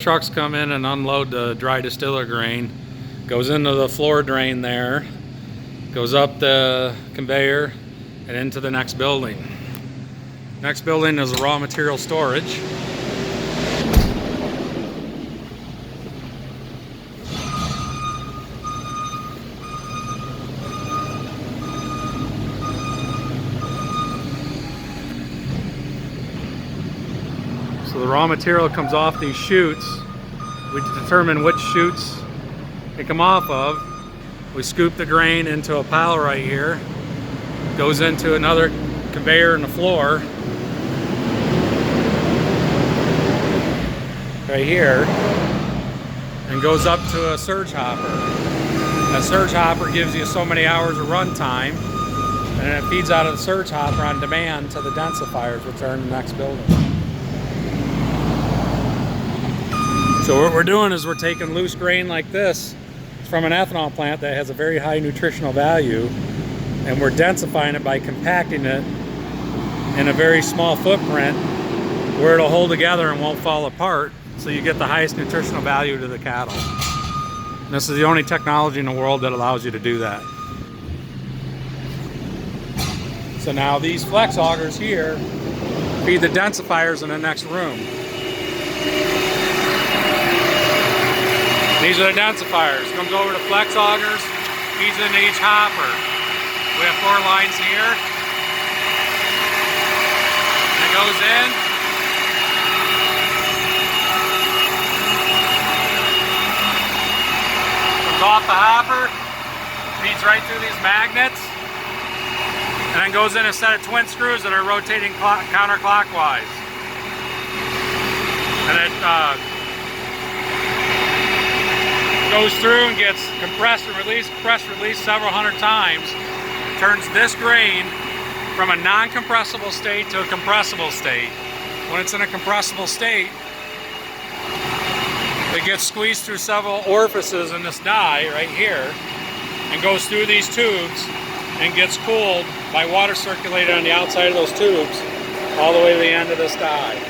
Trucks come in and unload the dry distiller grain. Goes into the floor drain there, goes up the conveyor and into the next building. Next building is raw material storage. So the raw material comes off these chutes. We determine which chutes they come off of. We scoop the grain into a pile right here. Goes into another conveyor in the floor. Right here. And goes up to a surge hopper. That surge hopper gives you so many hours of run time. And it feeds out of the surge hopper on demand to the densifiers, which are in the next building. So what we're doing is we're taking loose grain like this from an ethanol plant that has a very high nutritional value, and we're densifying it by compacting it in a very small footprint where it'll hold together and won't fall apart, so you get the highest nutritional value to the cattle. And this is the only technology in the world that allows you to do that. So now these flex augers here feed the densifiers in the next room. These are the densifiers. Comes over to flex augers, feeds into each hopper. We have 4 lines here. And it goes in. Comes off the hopper, feeds right through these magnets, and then goes in a set of twin screws that are rotating counterclockwise. And it goes through and gets compressed and released several hundred times. Turns this grain from a non-compressible state to a compressible state. When it's in a compressible state, it gets squeezed through several orifices in this die right here and goes through these tubes and gets cooled by water circulated on the outside of those tubes all the way to the end of this die.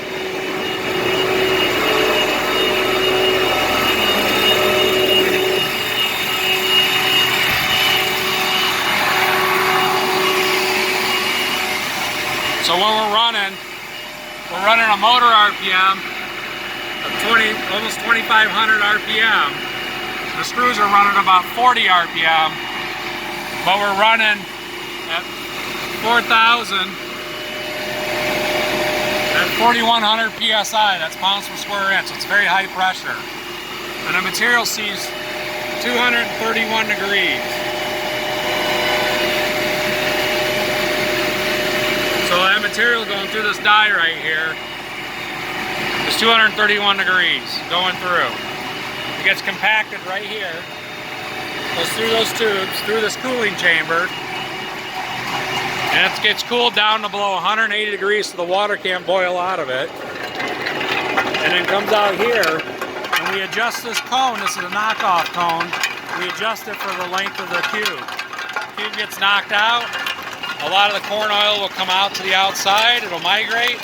So when we're running a motor RPM of almost 2,500 RPM. The screws are running about 40 RPM, but we're running at 4,000 at 4,100 PSI. That's pounds per square inch. It's very high pressure, and the material sees 231 degrees. So that material going through this die right here is 231 degrees going through. It gets compacted right here, goes through those tubes, through this cooling chamber, and it gets cooled down to below 180 degrees so the water can't boil out of it. And then comes out here, and we adjust this cone. This is a knockoff cone. We adjust it for the length of the cube. The cube gets knocked out. A lot of the corn oil will come out to the outside. It'll migrate.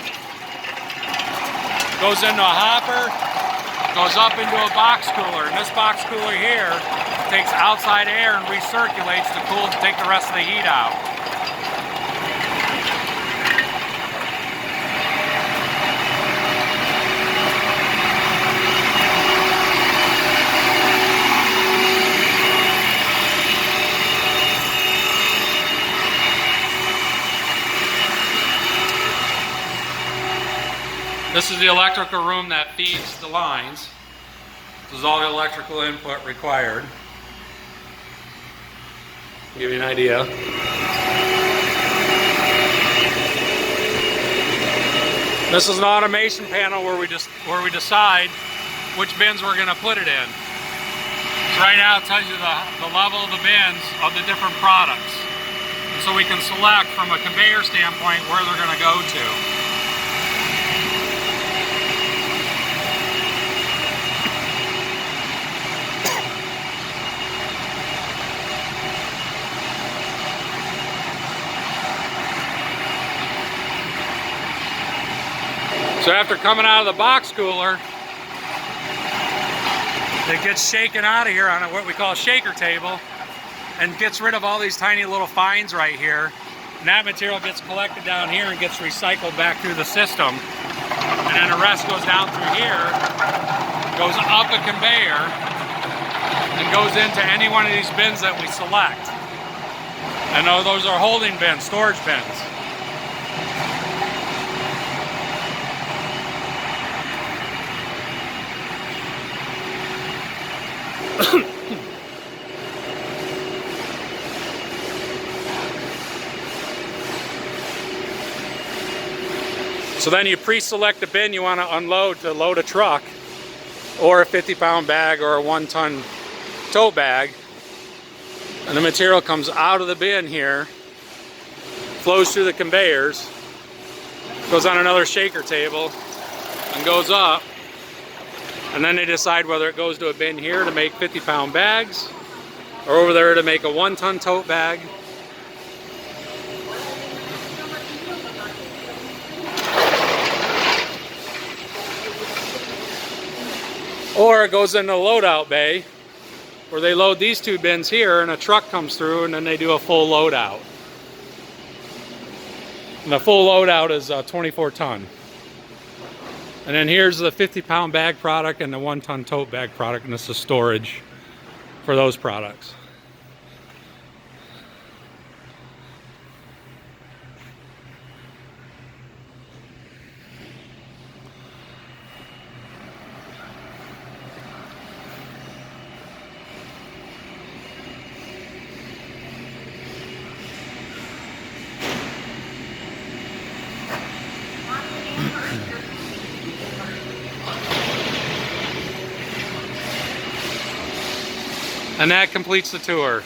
Goes into a hopper. Goes up into a box cooler. And this box cooler here takes outside air and recirculates to cool to take the rest of the heat out. This is the electrical room that feeds the lines. This is all the electrical input required. Give you an idea. This is an automation panel where we decide which bins we're going to put it in. So right now it tells you the level of the bins of the different products. And so we can select from a conveyor standpoint where they're going to go to. So after coming out of the box cooler, It gets shaken out of here on what we call a shaker table and gets rid of all these tiny little fines right here. And that material gets collected down here and gets recycled back through the system. And then the rest goes down through here, goes up a conveyor, and goes into any one of these bins that we select. And those are holding bins, storage bins. So then you pre-select the bin you want to unload to load a truck, or a 50-pound bag, or a 1-ton tote bag. And the material comes out of the bin here, flows through the conveyors, goes on another shaker table, and goes up. And then they decide whether it goes to a bin here to make 50-pound bags, or over there to make a 1-ton tote bag. Or it goes in the loadout bay, where they load these 2 bins here, and a truck comes through, and then they do a full loadout. And the full loadout is 24 ton. And then here's the 50-pound bag product and the 1-ton tote bag product, and this is storage for those products. And that completes the tour.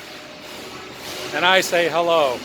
And I say hello.